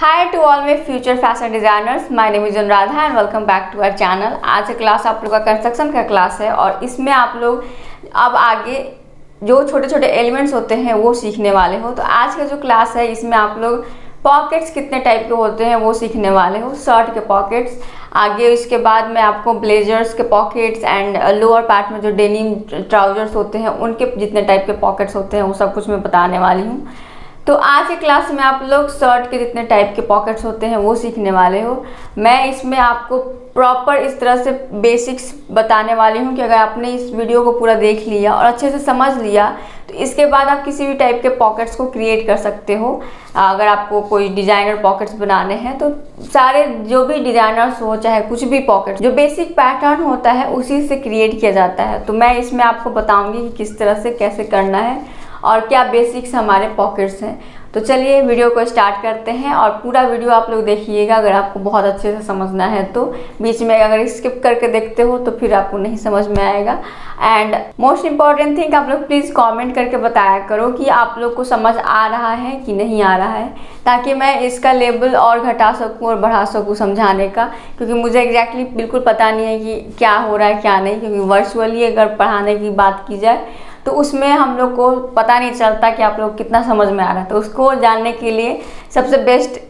Hi to all my future fashion designers, my name is Anuradha and welcome back to our channel. आज का class आप लोग का construction का क्लास है और इसमें आप लोग अब आगे जो छोटे छोटे एलिमेंट्स होते हैं वो सीखने वाले हो। तो आज का जो क्लास है इसमें आप लोग पॉकेट्स कितने टाइप के होते हैं वो सीखने वाले हो। शर्ट के पॉकेट्स, आगे इसके बाद में आपको ब्लेजर्स के पॉकेट्स एंड लोअर पार्ट में जो डेनिम ट्राउजर्स होते हैं उनके जितने टाइप के पॉकेट्स होते हैं वो सब कुछ मैं बताने वाली हूँ। तो आज की क्लास में आप लोग शर्ट के जितने टाइप के पॉकेट्स होते हैं वो सीखने वाले हो। मैं इसमें आपको प्रॉपर इस तरह से बेसिक्स बताने वाली हूँ कि अगर आपने इस वीडियो को पूरा देख लिया और अच्छे से समझ लिया तो इसके बाद आप किसी भी टाइप के पॉकेट्स को क्रिएट कर सकते हो। अगर आपको कोई डिज़ाइनर पॉकेट्स बनाने हैं तो सारे जो भी डिज़ाइनर्स हो चाहे कुछ भी पॉकेट जो बेसिक पैटर्न होता है उसी से क्रिएट किया जाता है। तो मैं इसमें आपको बताऊँगी कि किस तरह से कैसे करना है और क्या बेसिक्स हमारे पॉकेट्स हैं। तो चलिए वीडियो को स्टार्ट करते हैं और पूरा वीडियो आप लोग देखिएगा। अगर आपको बहुत अच्छे से समझना है तो बीच में अगर स्किप करके देखते हो तो फिर आपको नहीं समझ में आएगा। एंड मोस्ट इम्पॉर्टेंट थिंग, आप लोग प्लीज़ कमेंट करके बताया करो कि आप लोग को समझ आ रहा है कि नहीं आ रहा है, ताकि मैं इसका लेवल और घटा सकूँ और बढ़ा सकूँ समझाने का। क्योंकि मुझे एग्जैक्टली बिल्कुल पता नहीं है कि क्या हो रहा है क्या नहीं, क्योंकि वर्चुअली अगर पढ़ाने की बात की जाए तो उसमें हम लोग को पता नहीं चलता कि आप लोग कितना समझ में आ रहा है। तो उसको जानने के लिए सबसे बेस्ट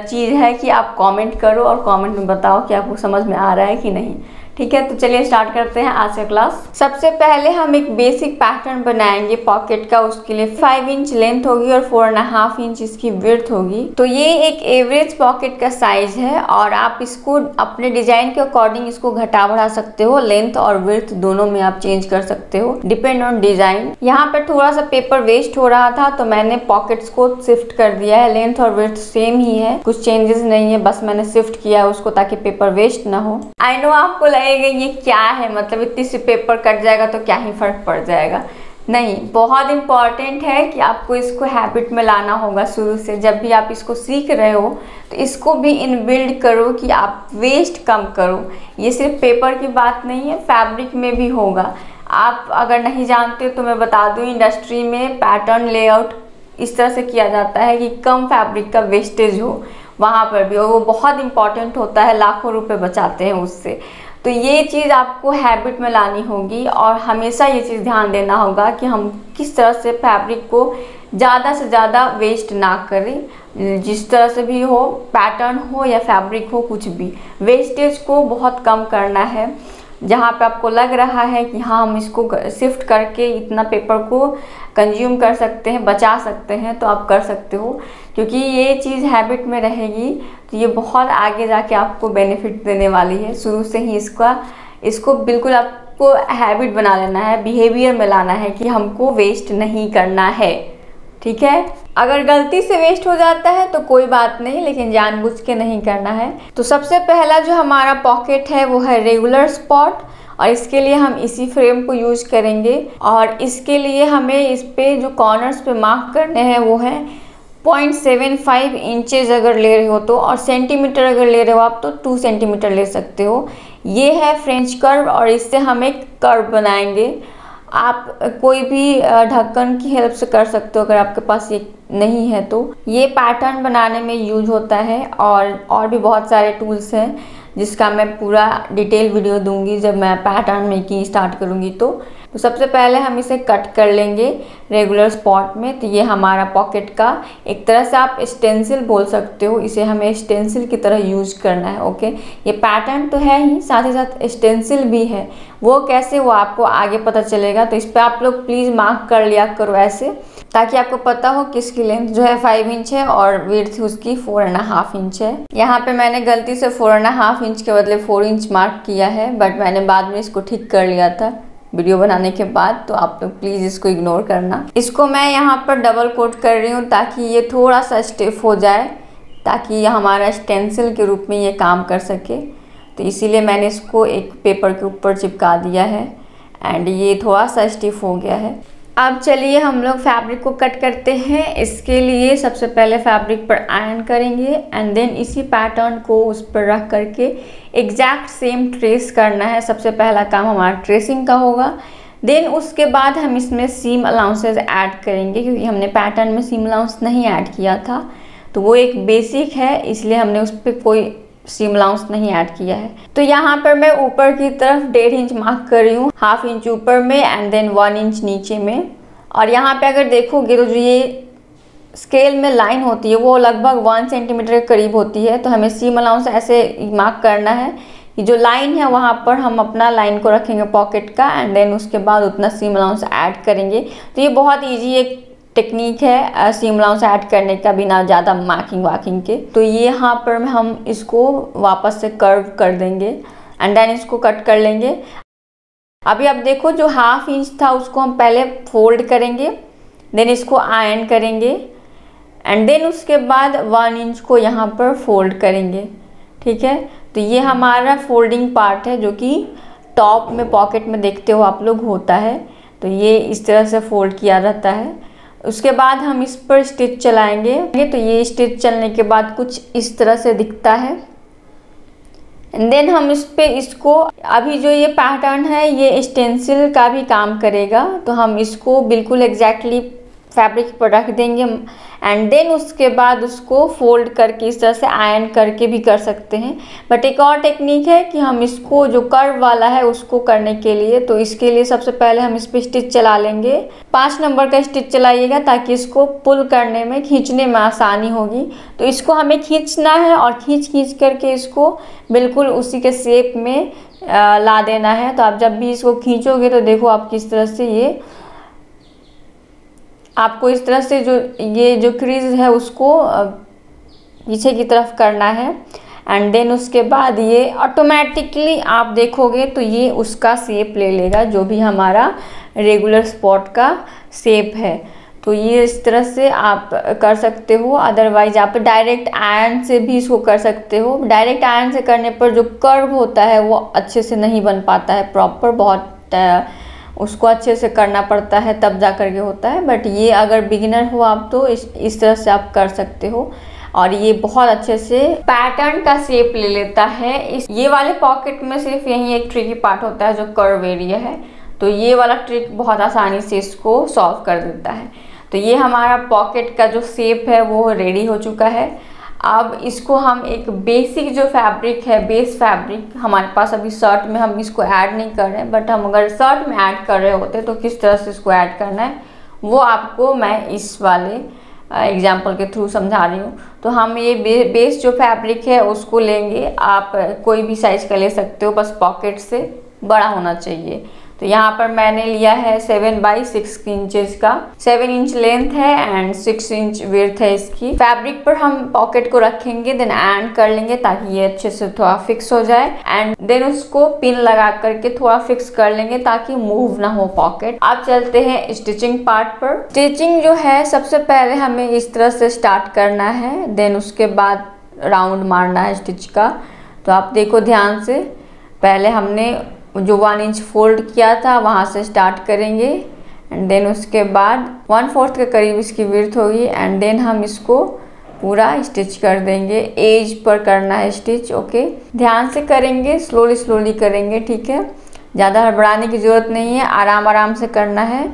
चीज़ है कि आप कमेंट करो और कमेंट में बताओ कि आपको समझ में आ रहा है कि नहीं। ठीक है, तो चलिए स्टार्ट करते हैं आज का क्लास। सबसे पहले हम एक बेसिक पैटर्न बनाएंगे पॉकेट का। उसके लिए 5 इंच लेंथ होगी और 4.5 इंच इसकी विड्थ होगी। तो ये एक एवरेज पॉकेट का साइज है और आप इसको अपने डिजाइन के अकॉर्डिंग इसको घटा बढ़ा सकते हो। लेंथ और विड्थ दोनों में आप चेंज कर सकते हो, डिपेंड ऑन डिजाइन। यहाँ पर थोड़ा सा पेपर वेस्ट हो रहा था तो मैंने पॉकेट्स को शिफ्ट कर दिया है। लेंथ और विड्थ सेम ही है, कुछ चेंजेस नहीं है, बस मैंने शिफ्ट किया है उसको ताकि पेपर वेस्ट ना हो। आई नो आपको ये क्या है, मतलब इतनी सी पेपर कट जाएगा तो क्या ही फर्क पड़ जाएगा। नहीं, बहुत इंपॉर्टेंट है कि आपको इसको हैबिट में लाना होगा शुरू से। जब भी आप इसको सीख रहे हो तो इसको भी इनबिल्ड करो कि आप वेस्ट कम करो। ये सिर्फ पेपर की बात नहीं है, फैब्रिक में भी होगा। आप अगर नहीं जानते तो मैं बता दूं, इंडस्ट्री में पैटर्न लेआउट इस तरह से किया जाता है कि कम फैब्रिक का वेस्टेज हो, वहाँ पर भी, और वो बहुत इंपॉर्टेंट होता है, लाखों रुपए बचाते हैं उससे। तो ये चीज़ आपको हैबिट में लानी होगी और हमेशा ये चीज़ ध्यान देना होगा कि हम किस तरह से फैब्रिक को ज़्यादा से ज़्यादा वेस्ट ना करें। जिस तरह से भी हो, पैटर्न हो या फैब्रिक हो, कुछ भी वेस्टेज को बहुत कम करना है। जहाँ पे आपको लग रहा है कि हाँ हम इसको शिफ्ट करके इतना पेपर को कंज्यूम कर सकते हैं, बचा सकते हैं, तो आप कर सकते हो। क्योंकि ये चीज़ हैबिट में रहेगी तो ये बहुत आगे जाके आपको बेनिफिट देने वाली है। शुरू से ही इसको बिल्कुल आपको हैबिट बना लेना है, बिहेवियर में लाना है कि हमको वेस्ट नहीं करना है। ठीक है, अगर गलती से वेस्ट हो जाता है तो कोई बात नहीं, लेकिन जानबूझ के नहीं करना है। तो सबसे पहला जो हमारा पॉकेट है वो है रेगुलर स्पॉट और इसके लिए हम इसी फ्रेम को यूज करेंगे। और इसके लिए हमें इस पे जो कॉर्नर्स पे मार्क करने हैं वो है 0.75 इंचेस अगर ले रहे हो तो, और सेंटीमीटर अगर ले रहे हो आप तो 2 सेंटीमीटर ले सकते हो। ये है फ्रेंच कर्व और इससे हम एक कर्व बनाएंगे। आप कोई भी ढक्कन की हेल्प से कर सकते हो अगर आपके पास ये नहीं है तो। ये पैटर्न बनाने में यूज होता है और भी बहुत सारे टूल्स हैं जिसका मैं पूरा डिटेल वीडियो दूंगी जब मैं पैटर्न मेकिंग स्टार्ट करूंगी। तो सबसे पहले हम इसे कट कर लेंगे रेगुलर स्पॉट में। तो ये हमारा पॉकेट का एक तरह से आप स्टेंसिल बोल सकते हो, इसे हमें स्टेंसिल की तरह यूज करना है। ओके, ये पैटर्न तो है ही, साथ ही साथ स्टेंसिल भी है। वो कैसे, वो आपको आगे पता चलेगा। तो इस पर आप लोग प्लीज़ मार्क कर लिया करो ऐसे, ताकि आपको पता हो किसकी लेंथ जो है 5 इंच है और विड्थ उसकी 4.5 इंच है। यहाँ पे मैंने गलती से 4.5 इंच के बदले 4 इंच मार्क किया है, बट मैंने बाद में इसको ठीक कर लिया था वीडियो बनाने के बाद। तो आप लोग प्लीज़ इसको इग्नोर करना। इसको मैं यहाँ पर डबल कोट कर रही हूँ ताकि ये थोड़ा सा स्टिफ हो जाए, ताकि ये हमारा स्टेंसिल के रूप में ये काम कर सके। तो इसीलिए मैंने इसको एक पेपर के ऊपर चिपका दिया है एंड ये थोड़ा सा स्टिफ हो गया है। अब चलिए हम लोग फैब्रिक को कट करते हैं। इसके लिए सबसे पहले फैब्रिक पर आयरन करेंगे एंड देन इसी पैटर्न को उस पर रख करके एग्जैक्ट सेम ट्रेस करना है। सबसे पहला काम हमारा ट्रेसिंग का होगा। देन उसके बाद हम इसमें सीम अलाउंसेस ऐड करेंगे, क्योंकि हमने पैटर्न में सीम अलाउंस नहीं ऐड किया था। तो वो एक बेसिक है, इसलिए हमने उस पर कोई सीम अलाउंस नहीं ऐड किया है। तो यहाँ पर मैं ऊपर की तरफ 1.5 इंच मार्क कर रही हूँ, 1/2 इंच ऊपर में एंड देन 1 इंच नीचे में। और यहाँ पे अगर देखोगे तो जो ये स्केल में लाइन होती है वो लगभग 1 सेंटीमीटर के करीब होती है। तो हमें सीम अलाउंस ऐसे मार्क करना है कि जो लाइन है वहाँ पर हम अपना लाइन को रखेंगे पॉकेट का एंड देन उसके बाद उतना सीम अलाउंस ऐड करेंगे। तो ये बहुत ईजी एक टेक्निक है सीम अलाउंस ऐड करने का बिना ज़्यादा मार्किंग वार्किंग के। तो ये यहाँ पर हम इसको वापस से कर्व कर देंगे एंड देन इसको कट कर लेंगे। अभी आप देखो जो 1/2 इंच था उसको हम पहले फोल्ड करेंगे, देन इसको आयरन करेंगे एंड देन उसके बाद 1 इंच को यहाँ पर फोल्ड करेंगे। ठीक है, तो ये हमारा फोल्डिंग पार्ट है जो कि टॉप में पॉकेट में देखते हो आप लोग होता है। तो ये इस तरह से फोल्ड किया रहता है। उसके बाद हम इस पर स्टिच चलाएंगे। तो ये स्टिच चलने के बाद कुछ इस तरह से दिखता है एंड देन हम इस पे इसको, अभी जो ये पैटर्न है ये स्टेंसिल का भी काम करेगा, तो हम इसको बिल्कुल एग्जैक्टली फैब्रिक पर रख देंगे एंड देन उसके बाद उसको फोल्ड करके इस तरह से आयरन करके भी कर सकते हैं। बट एक और टेक्निक है कि हम इसको जो कर्व वाला है उसको करने के लिए, तो इसके लिए सबसे पहले हम इस पर स्टिच चला लेंगे। 5 नंबर का स्टिच चलाइएगा ताकि इसको पुल करने में, खींचने में आसानी होगी। तो इसको हमें खींचना है और खींच करके इसको बिल्कुल उसी के शेप में ला देना है। तो आप जब भी इसको खींचोगे तो देखो आप किस तरह से ये आपको इस तरह से ये जो क्रीज है उसको पीछे की तरफ करना है एंड देन उसके बाद ये ऑटोमेटिकली आप देखोगे तो ये उसका शेप ले लेगा जो भी हमारा रेगुलर स्पॉट का शेप है। तो ये इस तरह से आप कर सकते हो। अदरवाइज आप डायरेक्ट आयरन से भी इसको कर सकते हो। डायरेक्ट आयरन से करने पर जो कर्व होता है वो अच्छे से नहीं बन पाता है प्रॉपर, बहुत उसको अच्छे से करना पड़ता है तब जा कर के होता है। बट ये अगर बिगिनर हो आप तो इस तरह से आप कर सकते हो और ये बहुत अच्छे से पैटर्न का शेप ले लेता है। ये वाले पॉकेट में सिर्फ यही एक ट्रिकी पार्ट होता है जो कर्व एरिया है, तो ये वाला ट्रिक बहुत आसानी से इसको सॉल्व कर देता है। तो ये हमारा पॉकेट का जो शेप है वो रेडी हो चुका है। अब इसको हम एक बेसिक जो फैब्रिक है, बेस फैब्रिक हमारे पास अभी शर्ट में हम इसको ऐड नहीं कर रहे हैं, बट हम अगर शर्ट में ऐड कर रहे होते तो किस तरह से इसको ऐड करना है वो आपको मैं इस वाले एग्जाम्पल के थ्रू समझा रही हूँ। तो हम ये बेस जो फैब्रिक है उसको लेंगे, आप कोई भी साइज का ले सकते हो, बस पॉकेट से बड़ा होना चाहिए। तो यहाँ पर मैंने लिया है 7 बाई 6 इंचेस का, 7 इंच लेंथ है एंड 6 इंच विड्थ है इसकी। फैब्रिक पर हम पॉकेट को रखेंगे, देन एंड कर लेंगे ताकि ये अच्छे से थोड़ा फिक्स हो जाए एंड देन उसको पिन लगा करके थोड़ा फिक्स कर लेंगे ताकि मूव ना हो पॉकेट। अब चलते हैं स्टिचिंग पार्ट पर। स्टिचिंग जो है सबसे पहले हमें इस तरह से स्टार्ट करना है, देन उसके बाद राउंड मारना है स्टिच का। तो आप देखो ध्यान से, पहले हमने जो 1 इंच फोल्ड किया था वहाँ से स्टार्ट करेंगे एंड देन उसके बाद 1/4 के करीब इसकी विड्थ होगी एंड देन हम इसको पूरा स्टिच कर देंगे। एज पर करना है स्टिच, ओके। ध्यान से करेंगे, स्लोली करेंगे, ठीक है। ज़्यादा हड़बड़ाने की ज़रूरत नहीं है, आराम से करना है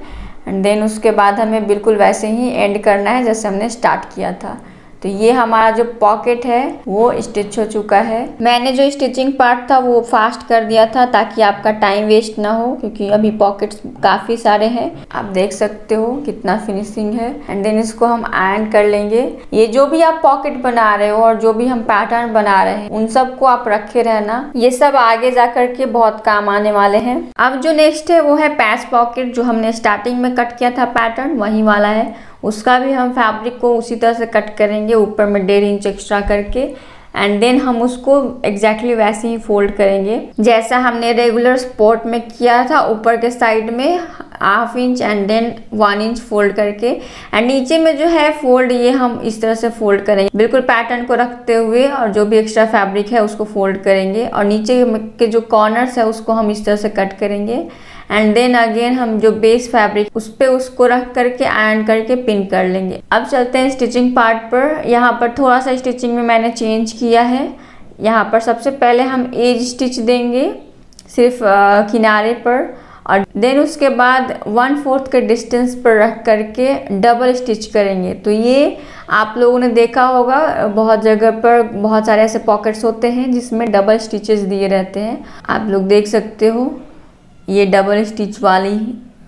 एंड देन उसके बाद हमें बिल्कुल वैसे ही एंड करना है जैसे हमने स्टार्ट किया था। तो ये हमारा जो पॉकेट है वो स्टिच हो चुका है। मैंने जो स्टिचिंग पार्ट था वो फास्ट कर दिया था ताकि आपका टाइम वेस्ट ना हो, क्योंकि अभी पॉकेट्स काफ़ी सारे हैं। आप देख सकते हो कितना फिनिशिंग है एंड देन इसको हम आयरन कर लेंगे। ये जो भी आप पॉकेट बना रहे हो और जो भी हम पैटर्न बना रहे हैं उन सबको आप रखे रहना, ये सब आगे जा कर के बहुत काम आने वाले हैं। अब जो नेक्स्ट है वो है पैच पॉकेट, जो हमने स्टार्टिंग में कट किया था पैटर्न वही वाला है। उसका भी हम फैब्रिक को उसी तरह से कट करेंगे, ऊपर में 1.5 इंच एक्स्ट्रा करके एंड देन हम उसको एग्जैक्टली वैसे ही फोल्ड करेंगे जैसा हमने रेगुलर स्पॉट में किया था। ऊपर के साइड में 1/2 inch and then 1 inch fold करके एंड नीचे में जो है फोल्ड, ये हम इस तरह से फोल्ड करेंगे बिल्कुल पैटर्न को रखते हुए, और जो भी एक्स्ट्रा फैब्रिक है उसको फोल्ड करेंगे और नीचे के जो कॉर्नर्स है उसको हम इस तरह से कट करेंगे एंड देन अगेन हम जो बेस फैब्रिक उस पे उसको रख करके आयरन करके पिन कर लेंगे। अब चलते हैं स्टिचिंग पार्ट पर। यहाँ पर थोड़ा सा स्टिचिंग में मैंने चेंज किया है। यहाँ पर सबसे पहले हम एज स्टिच देंगे सिर्फ किनारे पर, और देन उसके बाद 1/4 के डिस्टेंस पर रख करके डबल स्टिच करेंगे। तो ये आप लोगों ने देखा होगा बहुत जगह पर बहुत सारे ऐसे पॉकेट्स होते हैं जिसमें डबल स्टिचेस दिए रहते हैं। आप लोग देख सकते हो ये डबल स्टिच वाली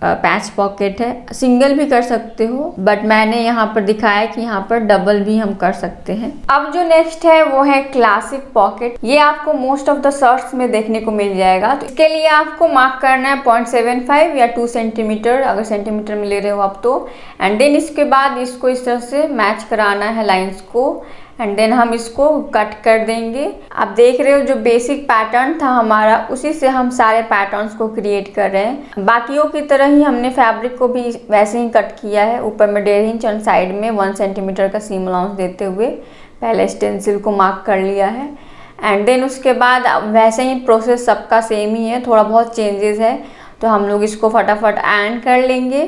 पैच पॉकेट है। सिंगल भी कर सकते हो बट मैंने यहाँ पर दिखाया कि यहाँ पर डबल भी हम कर सकते हैं। अब जो नेक्स्ट है वो है क्लासिक पॉकेट। ये आपको मोस्ट ऑफ द शर्ट्स में देखने को मिल जाएगा। तो इसके लिए आपको मार्क करना है 0.75 या 2 सेंटीमीटर, अगर सेंटीमीटर में ले रहे हो आप तो। एंड देन इसके बाद इसको इस तरह से मैच कराना है लाइंस को एंड देन हम इसको कट कर देंगे। आप देख रहे हो जो बेसिक पैटर्न था हमारा उसी से हम सारे पैटर्न्स को क्रिएट कर रहे हैं। बाकियों की तरह ही हमने फैब्रिक को भी वैसे ही कट किया है। ऊपर में 1.5 इंच और साइड में 1 सेंटीमीटर का सीम अलाउंस देते हुए पहले स्टेंसिल को मार्क कर लिया है। एंड देन उसके बाद वैसे ही प्रोसेस सबका सेम ही है, थोड़ा बहुत चेंजेस है। तो हम लोग इसको फटाफट एंड कर लेंगे।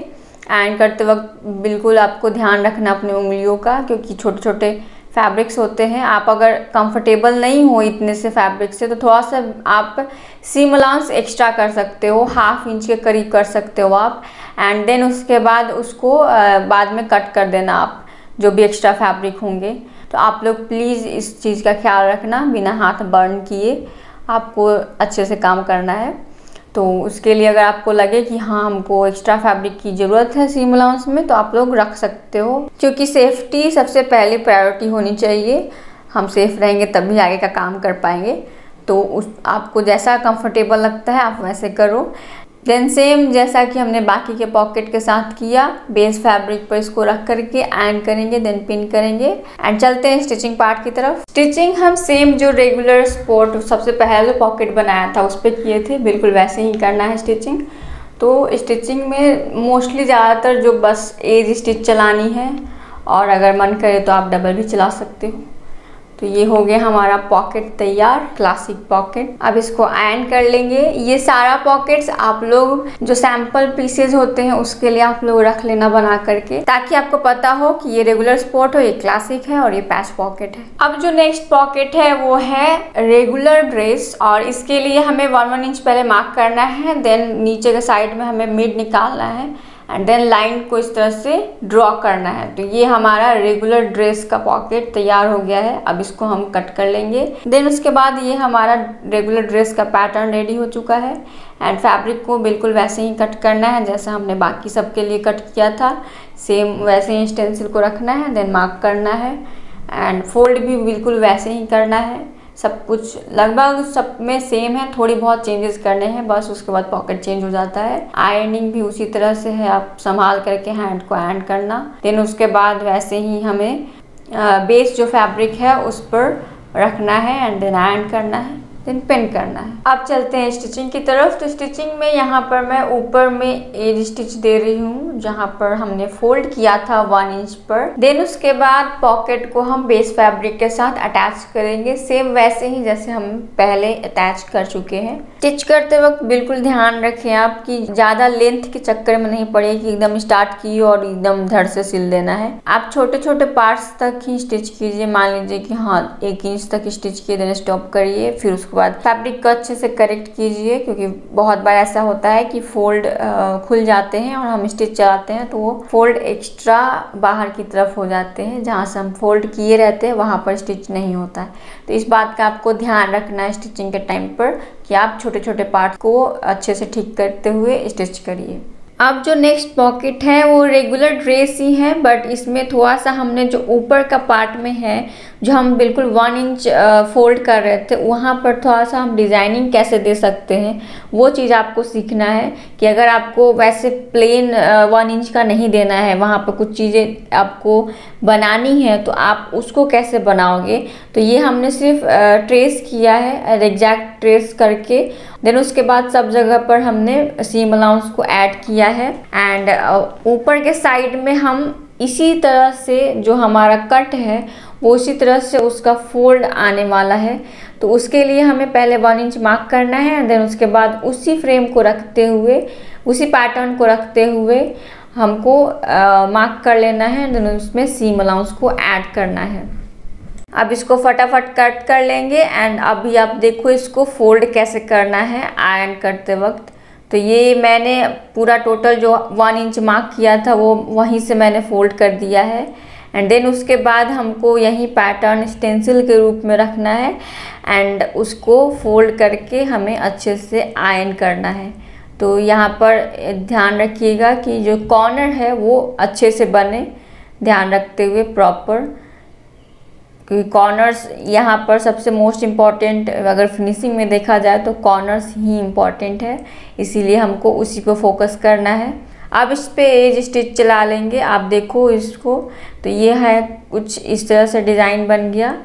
एंड करते वक्त बिल्कुल आपको ध्यान रखना अपनी उंगलियों का, क्योंकि छोटे छोटे फैब्रिक्स होते हैं। आप अगर कंफर्टेबल नहीं हो इतने से फैब्रिक से तो थोड़ा सा आप सीम अलाउंस एक्स्ट्रा कर सकते हो, 1/2 इंच के करीब कर सकते हो आप। एंड देन उसके बाद उसको बाद में कट कर देना आप जो भी एक्स्ट्रा फैब्रिक होंगे। तो आप लोग प्लीज़ इस चीज़ का ख्याल रखना, बिना हाथ बर्न किए आपको अच्छे से काम करना है। तो उसके लिए अगर आपको लगे कि हाँ हमको एक्स्ट्रा फैब्रिक की ज़रूरत है सीम अलाउंस में तो आप लोग रख सकते हो, क्योंकि सेफ्टी सबसे पहली प्रायोरिटी होनी चाहिए। हम सेफ रहेंगे तभी आगे का काम कर पाएंगे। तो आपको जैसा कंफर्टेबल लगता है आप वैसे करो। देन सेम जैसा कि हमने बाकी के पॉकेट के साथ किया, बेस फैब्रिक पर इसको रख करके एंड करेंगे, देन पिन करेंगे एंड चलते हैं स्टिचिंग पार्ट की तरफ। स्टिचिंग हम सेम जो रेगुलर स्पोर्ट सबसे पहले जो पॉकेट बनाया था उस पर किए थे, बिल्कुल वैसे ही करना है स्टिचिंग। तो स्टिचिंग में मोस्टली ज़्यादातर जो बस एज स्टिच चलानी है और अगर मन करे तो आप डबल भी चला सकते हो। तो ये हो गया हमारा पॉकेट तैयार, क्लासिक पॉकेट। अब इसको एंड कर लेंगे। ये सारा पॉकेट्स आप लोग जो सैम्पल पीसेज होते हैं उसके लिए आप लोग रख लेना बना करके, ताकि आपको पता हो कि ये रेगुलर स्पोर्ट हो, ये क्लासिक है और ये पैच पॉकेट है। अब जो नेक्स्ट पॉकेट है वो है रेगुलर ड्रेस, और इसके लिए हमें 1 इंच पहले मार्क करना है। देन नीचे के साइड में हमें मिड निकालना है एंड देन लाइन को इस तरह से ड्रॉ करना है। तो ये हमारा रेगुलर ड्रेस का पॉकेट तैयार हो गया है। अब इसको हम कट कर लेंगे। देन उसके बाद ये हमारा रेगुलर ड्रेस का पैटर्न रेडी हो चुका है एंड फैब्रिक को बिल्कुल वैसे ही कट करना है जैसा हमने बाकी सब के लिए कट किया था। सेम वैसे ही स्टेंसिल को रखना है, देन मार्क करना है एंड फोल्ड भी बिल्कुल वैसे ही करना है। सब कुछ लगभग सब में सेम है, थोड़ी बहुत चेंजेस करने हैं बस, उसके बाद पॉकेट चेंज हो जाता है। आयरनिंग भी उसी तरह से है, आप संभाल करके हैंड को एंड करना। देन उसके बाद वैसे ही हमें बेस जो फैब्रिक है उस पर रखना है एंड देन एंड करना है, देन पिन करना है। अब चलते हैं स्टिचिंग की तरफ। तो स्टिचिंग में यहाँ पर मैं ऊपर में एज स्टिच दे रही हूँ जहाँ पर हमने फोल्ड किया था 1 इंच पर। देन उसके बाद पॉकेट को हम बेस फैब्रिक के साथ अटैच करेंगे, सेम वैसे ही जैसे हम पहले अटैच कर चुके हैं। स्टिच करते वक्त बिल्कुल ध्यान रखें आप कि ज़्यादा लेंथ के चक्कर में नहीं पड़े कि एकदम स्टार्ट की और एकदम धड़ से सिल देना है। आप छोटे छोटे पार्ट्स तक ही स्टिच कीजिए। मान लीजिए कि हाँ 1 इंच तक स्टिच किए, देन स्टॉप करिए, फिर उसके बाद फैब्रिक को अच्छे से करेक्ट कीजिए, क्योंकि बहुत बार ऐसा होता है कि फोल्ड खुल जाते हैं और हम स्टिच चलाते हैं तो वो फोल्ड एक्स्ट्रा बाहर की तरफ हो जाते हैं, जहाँ से हम फोल्ड किए रहते हैं वहाँ पर स्टिच नहीं होता है। तो इस बात का आपको ध्यान रखना है स्टिचिंग के टाइम पर कि आप छोटे छोटे पार्ट को अच्छे से ठीक करते हुए स्टिच करिए। अब जो नेक्स्ट पॉकेट है वो रेगुलर ड्रेस ही है, बट इसमें थोड़ा सा हमने जो ऊपर का पार्ट में है जो हम बिल्कुल 1 इंच फोल्ड कर रहे थे, वहाँ पर थोड़ा सा हम डिज़ाइनिंग कैसे दे सकते हैं वो चीज़ आपको सीखना है। कि अगर आपको वैसे प्लेन 1 इंच का नहीं देना है, वहाँ पर कुछ चीज़ें आपको बनानी है तो आप उसको कैसे बनाओगे। तो ये हमने सिर्फ ट्रेस किया है, एग्जैक्ट ट्रेस करके। देन उसके बाद सब जगह पर हमने सीम अलाउंस को ऐड किया है एंड ऊपर के साइड में हम इसी तरह से जो हमारा कट है वो उसी तरह से उसका फोल्ड आने वाला है। तो उसके लिए हमें पहले 1 इंच मार्क करना है, देन उसके बाद उसी फ्रेम को रखते हुए, उसी पैटर्न को रखते हुए हमको मार्क कर लेना है, देन उसमें सीम अलाउंस को ऐड करना है। अब इसको फटाफट कट कर लेंगे एंड अभी आप देखो इसको फोल्ड कैसे करना है आयरन करते वक्त। तो ये मैंने पूरा टोटल जो 1 इंच मार्क किया था वो वहीं से मैंने फोल्ड कर दिया है। एंड देन उसके बाद हमको यही पैटर्न स्टेंसिल के रूप में रखना है एंड उसको फोल्ड करके हमें अच्छे से आयरन करना है। तो यहाँ पर ध्यान रखिएगा कि जो कॉर्नर है वो अच्छे से बने, ध्यान रखते हुए प्रॉपर, क्योंकि कॉर्नर्स यहाँ पर सबसे मोस्ट इम्पॉर्टेंट, अगर फिनिशिंग में देखा जाए तो कॉर्नर्स ही इम्पॉर्टेंट है, इसीलिए हमको उसी को फोकस करना है। अब इस पे एज स्टिच चला लेंगे। आप देखो इसको, तो ये है कुछ इस तरह से डिज़ाइन बन गया।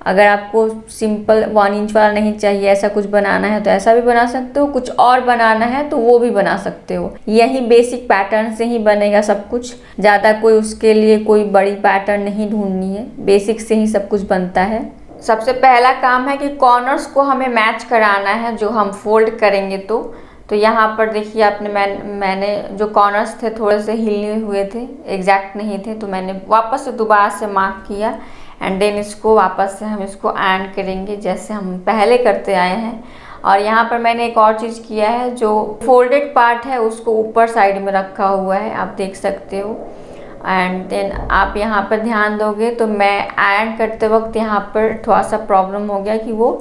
अगर आपको सिंपल 1 इंच वाला नहीं चाहिए, ऐसा कुछ बनाना है तो ऐसा भी बना सकते हो, कुछ और बनाना है तो वो भी बना सकते हो। यही बेसिक पैटर्न से ही बनेगा सब कुछ, ज़्यादा कोई उसके लिए कोई बड़ी पैटर्न नहीं ढूंढनी है, बेसिक से ही सब कुछ बनता है। सबसे पहला काम है कि कॉर्नर्स को हमें मैच कराना है जो हम फोल्ड करेंगे। तो यहाँ पर देखिए आपने मैंने जो कॉर्नर्स थे थोड़े से हिले हुए थे, एग्जैक्ट नहीं थे, तो मैंने वापस से दोबारा से मार्क किया एंड देन इसको वापस से हम इसको एंड करेंगे जैसे हम पहले करते आए हैं। और यहाँ पर मैंने एक और चीज़ किया है, जो फोल्डेड पार्ट है उसको ऊपर साइड में रखा हुआ है, आप देख सकते हो। एंड देन आप यहाँ पर ध्यान दोगे तो मैं एंड करते वक्त यहाँ पर थोड़ा सा प्रॉब्लम हो गया कि वो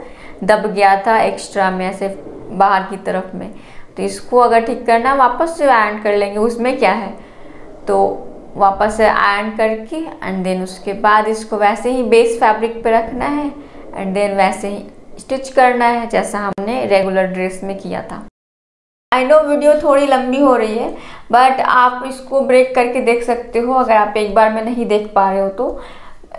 दब गया था एक्स्ट्रा में, ऐसे बाहर की तरफ में। तो इसको अगर ठीक करना वापस से एंड कर लेंगे, उसमें क्या है। तो वापस से आयरन करके एंड देन उसके बाद इसको वैसे ही बेस फैब्रिक पे रखना है एंड देन वैसे ही स्टिच करना है जैसा हमने रेगुलर ड्रेस में किया था। आई नो वीडियो थोड़ी लंबी हो रही है, बट आप इसको ब्रेक करके देख सकते हो अगर आप एक बार में नहीं देख पा रहे हो तो,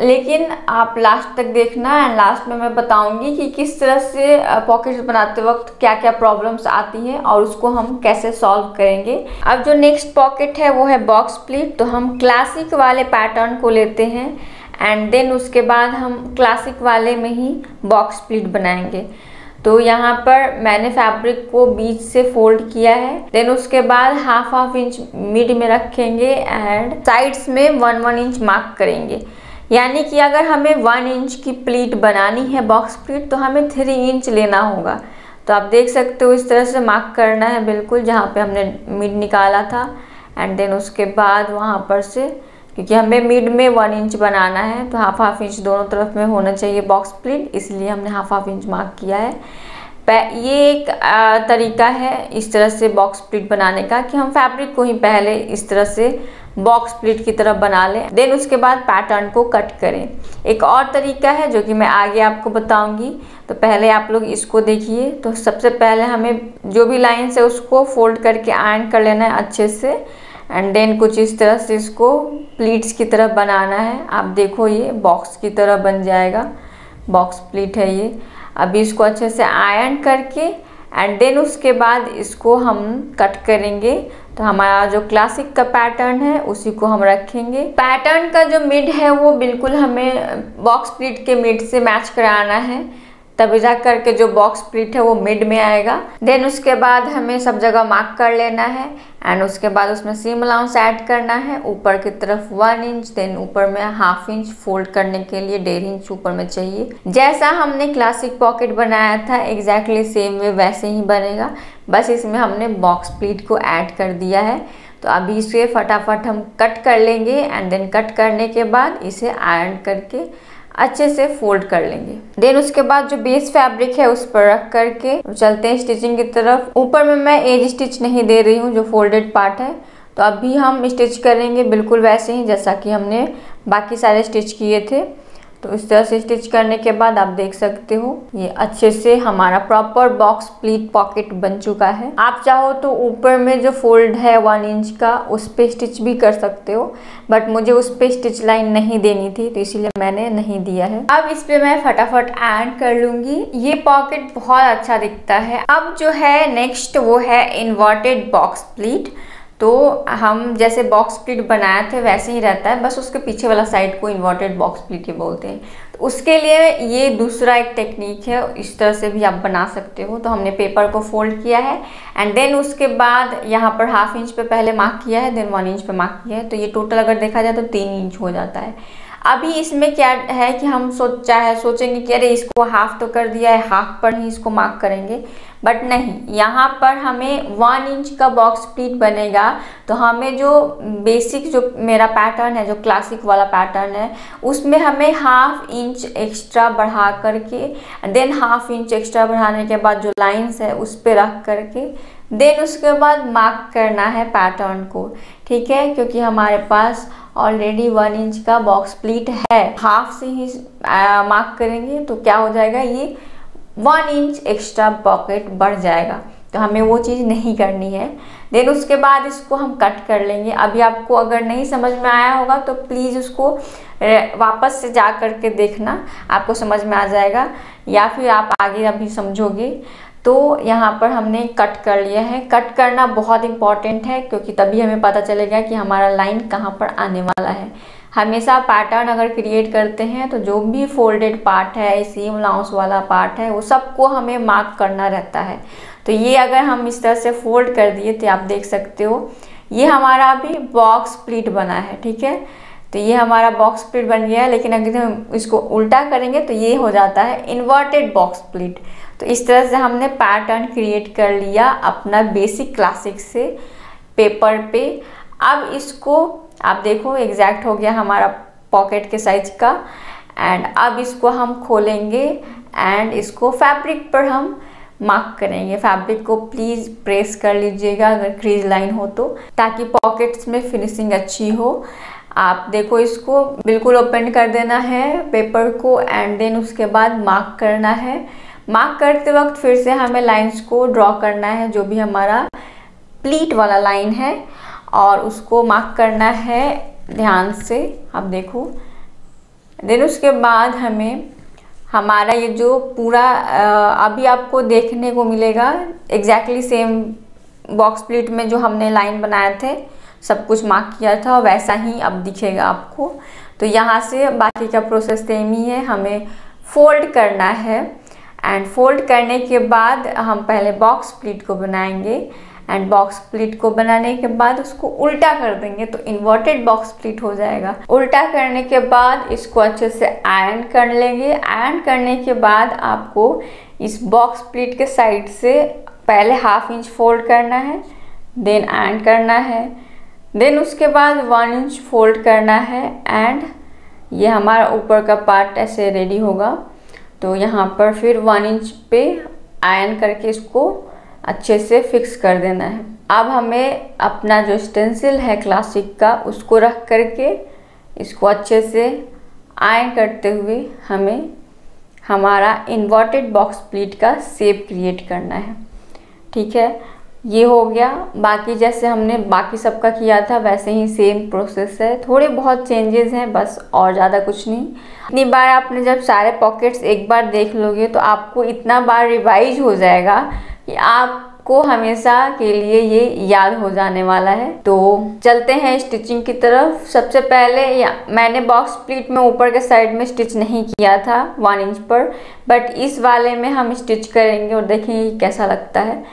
लेकिन आप लास्ट तक देखना। एंड लास्ट में मैं बताऊंगी कि किस तरह से पॉकेट्स बनाते वक्त क्या क्या प्रॉब्लम्स आती हैं और उसको हम कैसे सॉल्व करेंगे। अब जो नेक्स्ट पॉकेट है वो है बॉक्स प्लीट। तो हम क्लासिक वाले पैटर्न को लेते हैं एंड देन उसके बाद हम क्लासिक वाले में ही बॉक्स प्लीट बनाएंगे। तो यहाँ पर मैंने फैब्रिक को बीच से फोल्ड किया है, देन उसके बाद हाफ इंच मिड में रखेंगे एंड साइड्स में 1 इंच मार्क करेंगे। यानी कि अगर हमें 1 इंच की प्लीट बनानी है बॉक्स प्लीट तो हमें 3 इंच लेना होगा। तो आप देख सकते हो इस तरह से मार्क करना है बिल्कुल जहाँ पे हमने मिड निकाला था एंड देन उसके बाद वहाँ पर से, क्योंकि हमें मिड में 1 इंच बनाना है तो हाफ इंच दोनों तरफ में होना चाहिए बॉक्स प्लीट, इसलिए हमने हाफ इंच मार्क किया है। ये एक तरीका है इस तरह से बॉक्स प्लीट बनाने का कि हम फैब्रिक को ही पहले इस तरह से बॉक्स प्लीट की तरफ बना लें, देन उसके बाद पैटर्न को कट करें। एक और तरीका है जो कि मैं आगे आपको बताऊंगी, तो पहले आप लोग इसको देखिए। तो सबसे पहले हमें जो भी लाइन्स है उसको फोल्ड करके आयरन कर लेना है अच्छे से एंड देन कुछ इस तरह से इसको प्लीट्स की तरफ बनाना है। आप देखो ये बॉक्स की तरह बन जाएगा, बॉक्स प्लीट है ये। अभी इसको अच्छे से आयरन करके एंड देन उसके बाद इसको हम कट करेंगे। तो हमारा जो क्लासिक का पैटर्न है उसी को हम रखेंगे। पैटर्न का जो मिड है वो बिल्कुल हमें बॉक्स प्लीट के मिड से मैच कराना है, तभी जा करके जो बॉक्स प्लीट है वो मिड में आएगा। देन उसके बाद हमें सब जगह मार्क कर लेना है एंड उसके बाद उसमें सीम अलाउंस ऐड करना है। ऊपर की तरफ 1 इंच, देन ऊपर में हाफ इंच फोल्ड करने के लिए 1.5 इंच ऊपर में चाहिए। जैसा हमने क्लासिक पॉकेट बनाया था एग्जैक्टली सेम वे वैसे ही बनेगा, बस इसमें हमने बॉक्स प्लीट को ऐड कर दिया है। तो अभी इसे फटाफट हम कट कर लेंगे एंड देन कट करने के बाद इसे आयरन करके अच्छे से फोल्ड कर लेंगे। देन उसके बाद जो बेस फैब्रिक है उस पर रख करके चलते हैं स्टिचिंग की तरफ। ऊपर में मैं एज स्टिच नहीं दे रही हूँ जो फोल्डेड पार्ट है, तो अभी हम स्टिच करेंगे बिल्कुल वैसे ही जैसा कि हमने बाकी सारे स्टिच किए थे। तो इस तरह से स्टिच करने के बाद आप देख सकते हो ये अच्छे से हमारा प्रॉपर बॉक्स प्लीट पॉकेट बन चुका है। आप चाहो तो ऊपर में जो फोल्ड है 1 इंच का उस पे स्टिच भी कर सकते हो, बट मुझे उस पे स्टिच लाइन नहीं देनी थी तो इसीलिए मैंने नहीं दिया है। अब इस पे मैं फटाफट ऐड कर लूंगी। ये पॉकेट बहुत अच्छा दिखता है। अब जो है नेक्स्ट वो है इन्वर्टेड बॉक्स प्लीट। तो हम जैसे बॉक्स प्लीट बनाए थे वैसे ही रहता है, बस उसके पीछे वाला साइड को इन्वर्टेड बॉक्स प्लीट ही बोलते हैं। तो उसके लिए ये दूसरा एक टेक्निक है, इस तरह से भी आप बना सकते हो। तो हमने पेपर को फोल्ड किया है एंड देन उसके बाद यहाँ पर हाफ इंच पे पहले मार्क किया है, देन 1 इंच पे मार्क किया है। तो ये टोटल अगर देखा जाए तो 3 इंच हो जाता है। अभी इसमें क्या है कि हम सोचेंगे कि अरे इसको हाफ तो कर दिया है, हाफ पर ही इसको मार्क करेंगे, बट नहीं, यहाँ पर हमें 1 इंच का बॉक्स प्लीट बनेगा। तो हमें जो बेसिक जो मेरा पैटर्न है, जो क्लासिक वाला पैटर्न है, उसमें हमें हाफ इंच एक्स्ट्रा बढ़ा करके, देन हाफ इंच एक्स्ट्रा बढ़ाने के बाद जो लाइंस है उस पर रख करके, देन उसके बाद मार्क करना है पैटर्न को। ठीक है, क्योंकि हमारे पास ऑलरेडी 1 इंच का बॉक्स प्लीट है, हाफ से ही मार्क करेंगे तो क्या हो जाएगा, ये 1 इंच एक्स्ट्रा पॉकेट बढ़ जाएगा। तो हमें वो चीज़ नहीं करनी है। देन उसके बाद इसको हम कट कर लेंगे। अभी आपको अगर नहीं समझ में आया होगा तो प्लीज़ उसको वापस से जा कर के देखना, आपको समझ में आ जाएगा, या फिर आप आगे अभी समझोगे। तो यहाँ पर हमने कट कर लिया है। कट करना बहुत इम्पॉर्टेंट है, क्योंकि तभी हमें पता चलेगा कि हमारा लाइन कहाँ पर आने वाला है। हमेशा पैटर्न अगर क्रिएट करते हैं तो जो भी फोल्डेड पार्ट है, सीम अलाउंस वाला पार्ट है, वो सबको हमें मार्क करना रहता है। तो ये अगर हम इस तरह से फोल्ड कर दिए तो आप देख सकते हो ये हमारा अभी बॉक्स प्लीट बना है। ठीक है, तो ये हमारा बॉक्स प्लीट बन गया है। लेकिन अगर हम इसको उल्टा करेंगे तो ये हो जाता है इन्वर्टेड बॉक्स प्लीट। तो इस तरह से हमने पैटर्न क्रिएट कर लिया अपना बेसिक क्लासिक से पेपर पे। अब इसको आप देखो एग्जैक्ट हो गया हमारा पॉकेट के साइज का। एंड अब इसको हम खोलेंगे एंड इसको फैब्रिक पर हम मार्क करेंगे। फैब्रिक को प्लीज़ प्रेस कर लीजिएगा अगर क्रीज लाइन हो तो, ताकि पॉकेट्स में फिनिशिंग अच्छी हो। आप देखो इसको बिल्कुल ओपन कर देना है पेपर को एंड देन उसके बाद मार्क करना है। मार्क करते वक्त फिर से हमें लाइंस को ड्रॉ करना है, जो भी हमारा प्लीट वाला लाइन है, और उसको मार्क करना है ध्यान से। आप देखो, देन उसके बाद हमें हमारा ये जो पूरा अभी आपको देखने को मिलेगा एग्जैक्टली सेम बॉक्स प्लीट में जो हमने लाइन बनाए थे, सब कुछ मार्क किया था, वैसा ही अब दिखेगा आपको। तो यहाँ से बाकी का प्रोसेस सेम ही है। हमें फोल्ड करना है एंड फोल्ड करने के बाद हम पहले बॉक्स प्लीट को बनाएंगे एंड बॉक्स प्लीट को बनाने के बाद उसको उल्टा कर देंगे तो इन्वर्टेड बॉक्स प्लीट हो जाएगा। उल्टा करने के बाद इसको अच्छे से आयरन कर लेंगे। आयरन करने के बाद आपको इस बॉक्स प्लीट के साइड से पहले हाफ इंच फोल्ड करना है, देन आयरन करना है, देन उसके बाद 1 इंच फोल्ड करना है एंड ये हमारा ऊपर का पार्ट ऐसे रेडी होगा। तो यहाँ पर फिर 1 इंच पे आयरन करके इसको अच्छे से फिक्स कर देना है। अब हमें अपना जो स्टेंसिल है क्लासिक का उसको रख करके इसको अच्छे से आयरन करते हुए हमें हमारा इन्वर्टेड बॉक्स प्लीट का शेप क्रिएट करना है। ठीक है, ये हो गया। बाकी जैसे हमने बाकी सबका किया था वैसे ही सेम प्रोसेस है, थोड़े बहुत चेंजेस हैं बस, और ज़्यादा कुछ नहीं। इतनी बार आपने जब सारे पॉकेट्स एक बार देख लोगे तो आपको इतना बार रिवाइज हो जाएगा कि आपको हमेशा के लिए ये याद हो जाने वाला है। तो चलते हैं स्टिचिंग की तरफ। सबसे पहले मैंने बॉक्स प्लीट में ऊपर के साइड में स्टिच नहीं किया था 1 इंच पर, बट इस वाले में हम स्टिच करेंगे और देखेंगे कैसा लगता है।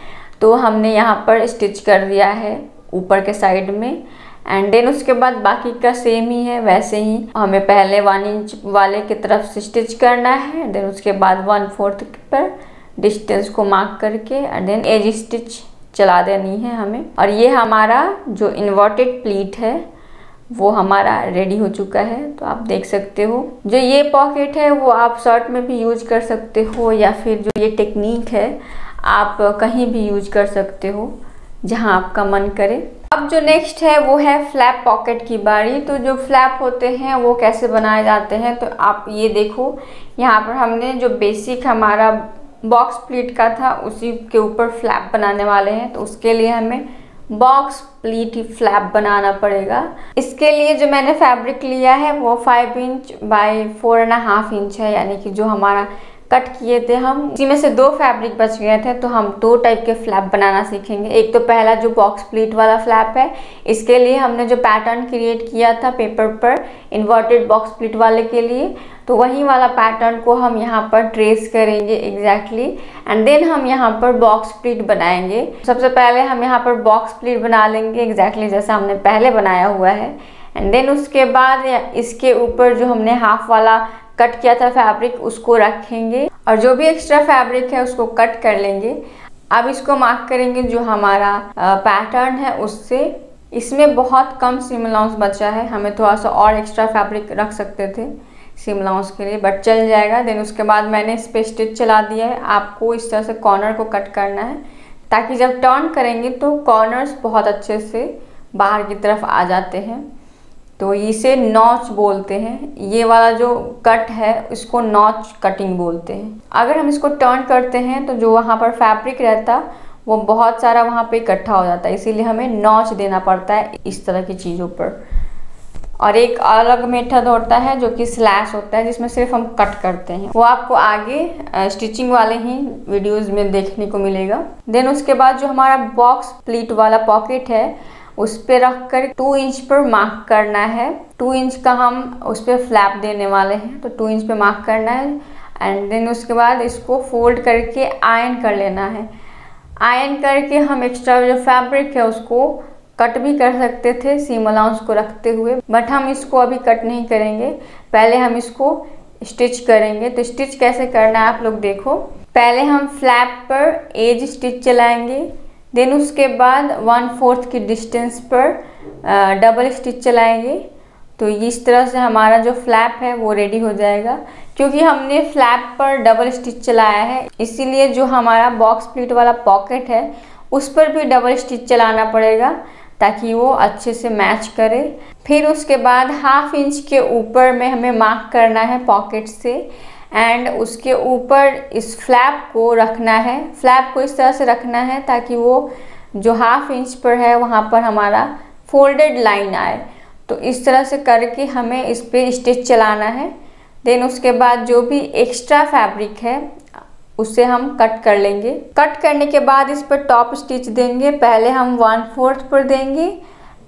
तो हमने यहाँ पर स्टिच कर दिया है ऊपर के साइड में एंड देन उसके बाद बाकी का सेम ही है, वैसे ही हमें पहले 1 इंच वाले की तरफ से स्टिच करना है, देन उसके बाद 1/4 पर डिस्टेंस को मार्क करके एंड देन एज स्टिच चला देनी है हमें। और ये हमारा जो इन्वर्टेड प्लीट है वो हमारा रेडी हो चुका है। तो आप देख सकते हो जो ये पॉकेट है वो आप शर्ट में भी यूज कर सकते हो, या फिर जो ये टेक्निक है आप कहीं भी यूज कर सकते हो जहां आपका मन करे। अब जो नेक्स्ट है वो है फ्लैप पॉकेट की बारी। तो जो फ्लैप होते हैं वो कैसे बनाए जाते हैं, तो आप ये देखो यहाँ पर हमने जो बेसिक हमारा बॉक्स प्लीट का था उसी के ऊपर फ्लैप बनाने वाले हैं। तो उसके लिए हमें बॉक्स प्लीट फ्लैप बनाना पड़ेगा। इसके लिए जो मैंने फैब्रिक लिया है वो 5 इंच बाय 4.5 इंच है, यानी कि जो हमारा कट किए थे हम इसी में से 2 फैब्रिक बच गए थे। तो हम 2 टाइप के फ्लैप बनाना सीखेंगे। एक तो पहला जो बॉक्स प्लीट वाला फ्लैप है, इसके लिए हमने जो पैटर्न क्रिएट किया था पेपर पर इन्वर्टेड बॉक्स प्लीट वाले के लिए, तो वही वाला पैटर्न को हम यहाँ पर ट्रेस करेंगे एग्जैक्टली एंड देन हम यहाँ पर बॉक्स प्लीट बनाएंगे। सबसे पहले हम यहाँ पर बॉक्स प्लीट बना लेंगे एग्जैक्टली जैसा हमने पहले बनाया हुआ है एंड देन उसके बाद इसके ऊपर जो हमने हाफ वाला कट किया था फैब्रिक उसको रखेंगे और जो भी एक्स्ट्रा फैब्रिक है उसको कट कर लेंगे। अब इसको मार्क करेंगे जो हमारा पैटर्न है उससे। इसमें बहुत कम सीम अलाउंस बचा है, हमें थोड़ा सा और एक्स्ट्रा फैब्रिक रख सकते थे सीम अलाउंस के लिए, बट चल जाएगा। देन उसके बाद मैंने इस पर स्टिच चला दिया है। आपको इस तरह से कॉर्नर को कट करना है ताकि जब टर्न करेंगे तो कॉर्नर्स बहुत अच्छे से बाहर की तरफ आ जाते हैं। तो इसे नॉच बोलते हैं, ये वाला जो कट है इसको नॉच कटिंग बोलते हैं। अगर हम इसको टर्न करते हैं तो जो वहाँ पर फैब्रिक रहता वो बहुत सारा वहाँ पे इकट्ठा हो जाता है, इसीलिए हमें नॉच देना पड़ता है इस तरह की चीज़ों पर। और एक अलग मेथड होता है जो कि स्लैश होता है, जिसमें सिर्फ हम कट करते हैं, वो आपको आगे स्टिचिंग वाले ही वीडियोस में देखने को मिलेगा। देन उसके बाद जो हमारा बॉक्स प्लीट वाला पॉकेट है उस पर रख कर 2 इंच पर मार्क करना है। 2 इंच का हम उस पर फ्लैप देने वाले हैं, तो 2 इंच पे मार्क करना है। एंड देन उसके बाद इसको फोल्ड करके आयरन कर लेना है। आयरन करके हम एक्स्ट्रा जो फैब्रिक है उसको कट भी कर सकते थे सीम अलाउंस को रखते हुए, बट हम इसको अभी कट नहीं करेंगे, पहले हम इसको स्टिच करेंगे। तो स्टिच कैसे करना है आप लोग देखो। पहले हम फ्लैप पर एज स्टिच चलाएंगे, देन उसके बाद 1/4 की डिस्टेंस पर डबल स्टिच चलाएंगे। तो इस तरह से हमारा जो फ्लैप है वो रेडी हो जाएगा। क्योंकि हमने फ्लैप पर डबल स्टिच चलाया है इसीलिए जो हमारा बॉक्स प्लीट वाला पॉकेट है उस पर भी डबल स्टिच चलाना पड़ेगा ताकि वो अच्छे से मैच करे। फिर उसके बाद 1/2 इंच के ऊपर में हमें मार्क करना है पॉकेट से, एंड उसके ऊपर इस फ्लैप को रखना है। फ्लैप को इस तरह से रखना है ताकि वो जो 1/2 इंच पर है वहाँ पर हमारा फोल्डेड लाइन आए। तो इस तरह से करके हमें इस पर स्टिच चलाना है। देन उसके बाद जो भी एक्स्ट्रा फैब्रिक है उससे हम कट कर लेंगे। कट करने के बाद इस पर टॉप स्टिच देंगे। पहले हम 1/4 पर देंगे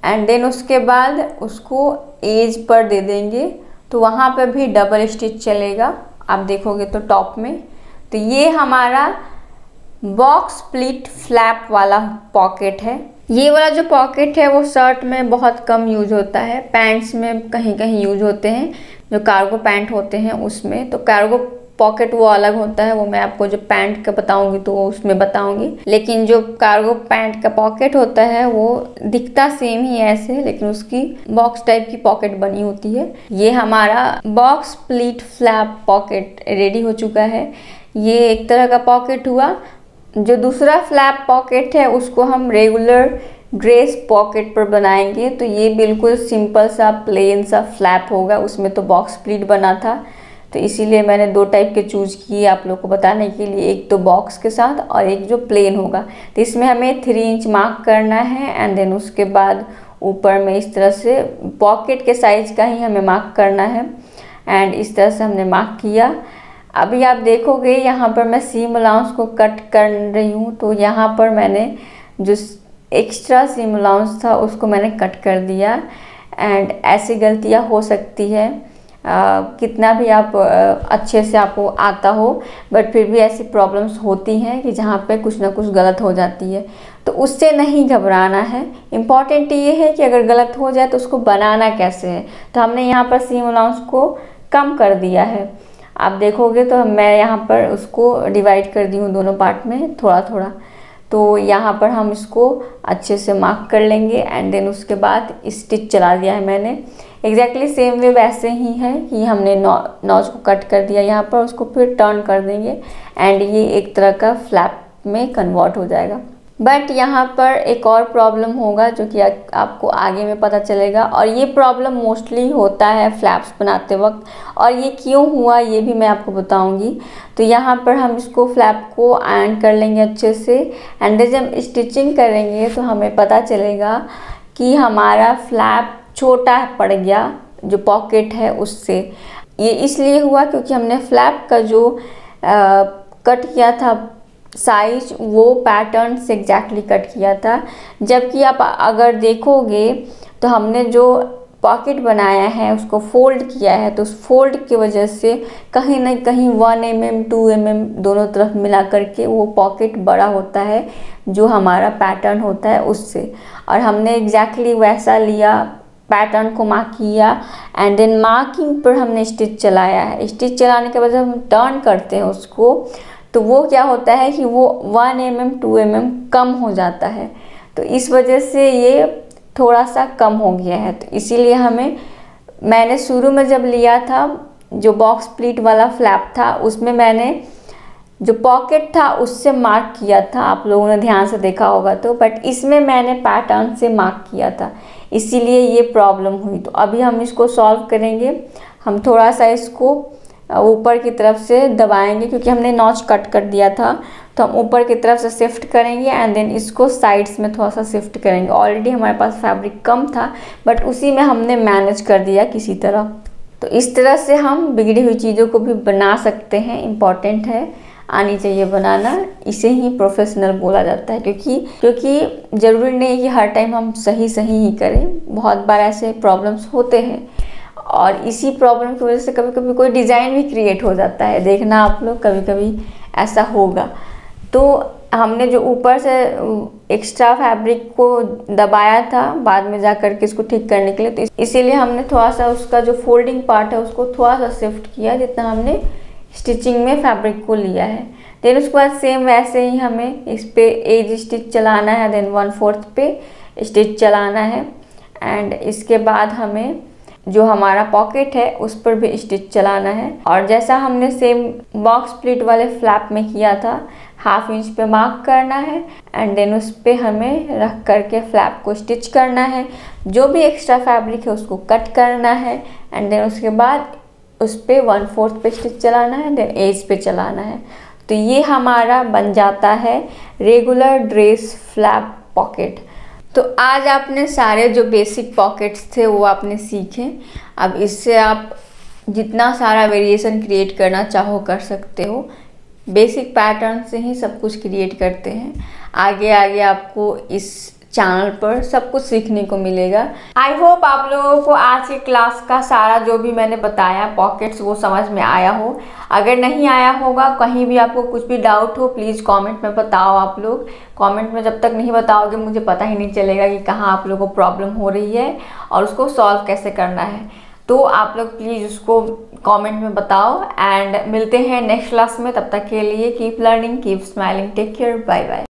एंड देन उसके बाद उसको एज पर दे देंगे, तो वहाँ पर भी डबल स्टिच चलेगा आप देखोगे तो टॉप में। तो ये हमारा बॉक्स प्लीट फ्लैप वाला पॉकेट है। ये वाला जो पॉकेट है वो शर्ट में बहुत कम यूज होता है, पैंट्स में कहीं कहीं यूज होते हैं, जो कार्गो पैंट होते हैं उसमें। तो कार्गो पॉकेट वो अलग होता है, वो मैं आपको जो पैंट का बताऊंगी तो वो उसमें बताऊंगी। लेकिन जो कार्गो पैंट का पॉकेट होता है वो दिखता सेम ही ऐसे, लेकिन उसकी बॉक्स टाइप की पॉकेट बनी होती है। ये हमारा box pleat flap pocket ready हो चुका है। ये एक तरह का पॉकेट हुआ। जो दूसरा फ्लैप पॉकेट है उसको हम रेगुलर ड्रेस पॉकेट पर बनाएंगे। तो ये बिल्कुल सिंपल सा प्लेन सा फ्लैप होगा, उसमें तो बॉक्स प्लीट बना था तो इसीलिए मैंने 2 टाइप के चूज़ किए आप लोग को बताने के लिए, एक तो बॉक्स के साथ और एक जो प्लेन होगा। तो इसमें हमें 3 इंच मार्क करना है एंड देन उसके बाद ऊपर में इस तरह से पॉकेट के साइज का ही हमें मार्क करना है एंड इस तरह से हमने मार्क किया। अभी आप देखोगे यहाँ पर मैं सीम अलाउंस को कट कर रही हूँ, तो यहाँ पर मैंने जो एक्स्ट्रा सीम अलाउंस था उसको मैंने कट कर दिया। एंड ऐसी गलतियाँ हो सकती है, कितना भी आप अच्छे से आपको आता हो बट फिर भी ऐसी प्रॉब्लम्स होती हैं कि जहाँ पे कुछ ना कुछ गलत हो जाती है। तो उससे नहीं घबराना है। इम्पॉर्टेंट ये है कि अगर गलत हो जाए तो उसको बनाना कैसे है। तो हमने यहाँ पर सीम अलाउंस को कम कर दिया है, आप देखोगे तो मैं यहाँ पर उसको डिवाइड कर दी हूँ दोनों पार्ट में थोड़ा थोड़ा। तो यहाँ पर हम इसको अच्छे से मार्क कर लेंगे एंड देन उसके बाद स्टिच चला दिया है मैंने। एग्जैक्टली सेम वे वैसे ही है कि हमने नॉच को कट कर दिया यहाँ पर, उसको फिर टर्न कर देंगे एंड ये एक तरह का फ्लैप में कन्वर्ट हो जाएगा। बट यहाँ पर एक और प्रॉब्लम होगा जो कि आपको आगे में पता चलेगा, और ये प्रॉब्लम मोस्टली होता है फ्लैप्स बनाते वक्त, और ये क्यों हुआ ये भी मैं आपको बताऊंगी। तो यहाँ पर हम इसको फ्लैप को आयरन कर लेंगे अच्छे से एंड जब स्टिचिंग करेंगे तो हमें पता चलेगा कि हमारा फ्लैप छोटा पड़ गया जो पॉकेट है उससे। ये इसलिए हुआ क्योंकि हमने फ्लैप का जो कट किया था साइज वो पैटर्न से एग्जैक्टली कट किया था, जबकि आप अगर देखोगे तो हमने जो पॉकेट बनाया है उसको फोल्ड किया है, तो उस फोल्ड की वजह से कहीं ना कहीं 1 mm 2 mm दोनों तरफ मिला करके वो पॉकेट बड़ा होता है जो हमारा पैटर्न होता है उससे। और हमने एग्जैक्टली वैसा लिया पैटर्न को मार्क किया एंड देन मार्किंग पर हमने स्टिच चलाया है। स्टिच चलाने के बाद जब हम टर्न करते हैं उसको, तो वो क्या होता है कि वो 1 mm 2 mm कम हो जाता है। तो इस वजह से ये थोड़ा सा कम हो गया है। तो इसीलिए मैंने शुरू में जब लिया था, जो बॉक्स प्लीट वाला फ्लैप था, उसमें मैंने जो पॉकेट था उससे मार्क किया था, आप लोगों ने ध्यान से देखा होगा तो। बट इसमें मैंने पैटर्न से मार्क किया था, इसीलिए ये प्रॉब्लम हुई। तो अभी हम इसको सॉल्व करेंगे। हम थोड़ा सा इसको ऊपर की तरफ से दबाएंगे, क्योंकि हमने नॉच कट कर दिया था, तो हम ऊपर की तरफ से शिफ्ट करेंगे एंड देन इसको साइड्स में थोड़ा सा शिफ्ट करेंगे। ऑलरेडी हमारे पास फैब्रिक कम था, बट उसी में हमने मैनेज कर दिया किसी तरह। तो इस तरह से हम बिगड़ी हुई चीज़ों को भी बना सकते हैं। इम्पॉर्टेंट है, आनी चाहिए बनाना, इसे ही प्रोफेशनल बोला जाता है। क्योंकि ज़रूरी नहीं है कि हर टाइम हम सही ही करें। बहुत बार ऐसे प्रॉब्लम्स होते हैं, और इसी प्रॉब्लम की वजह से कभी कभी कोई डिज़ाइन भी क्रिएट हो जाता है। देखना आप लोग, कभी कभी ऐसा होगा। तो हमने जो ऊपर से एक्स्ट्रा फैब्रिक को दबाया था बाद में जा कर के इसको ठीक करने के लिए, तो इसीलिए हमने थोड़ा सा उसका जो फोल्डिंग पार्ट है उसको थोड़ा सा शिफ्ट किया, जितना हमने स्टिचिंग में फैब्रिक को लिया है। देन उसके बाद सेम वैसे ही हमें इस पे एज स्टिच चलाना है, देन 1/4 पे स्टिच चलाना है एंड इसके बाद हमें जो हमारा पॉकेट है उस पर भी स्टिच चलाना है। और जैसा हमने सेम बॉक्स प्लीट वाले फ्लैप में किया था, 1/2 इंच पे मार्क करना है एंड देन उस पे हमें रख करके फ्लैप को स्टिच करना है। जो भी एक्स्ट्रा फैब्रिक है उसको कट करना है एंड देन उसके बाद उस पे 1/4 पे स्टिच चलाना है, देन एज पे चलाना है। तो ये हमारा बन जाता है रेगुलर ड्रेस फ्लैप पॉकेट। तो आज आपने सारे जो बेसिक पॉकेट्स थे वो आपने सीखे। अब इससे आप जितना सारा वेरिएशन क्रिएट करना चाहो कर सकते हो। बेसिक पैटर्न से ही सब कुछ क्रिएट करते हैं। आगे आगे आपको इस चैनल पर सब कुछ सीखने को मिलेगा। आई होप आप लोगों को आज की क्लास का सारा जो भी मैंने बताया पॉकेट्स वो समझ में आया हो। अगर नहीं आया होगा, कहीं भी आपको कुछ भी डाउट हो, प्लीज़ कमेंट में बताओ। आप लोग कमेंट में जब तक नहीं बताओगे मुझे पता ही नहीं चलेगा कि कहाँ आप लोगों को प्रॉब्लम हो रही है और उसको सॉल्व कैसे करना है। तो आप लोग प्लीज़ उसको कमेंट में बताओ एंड मिलते हैं नेक्स्ट क्लास में। तब तक के लिए keep learning, keep smiling, take care, bye bye.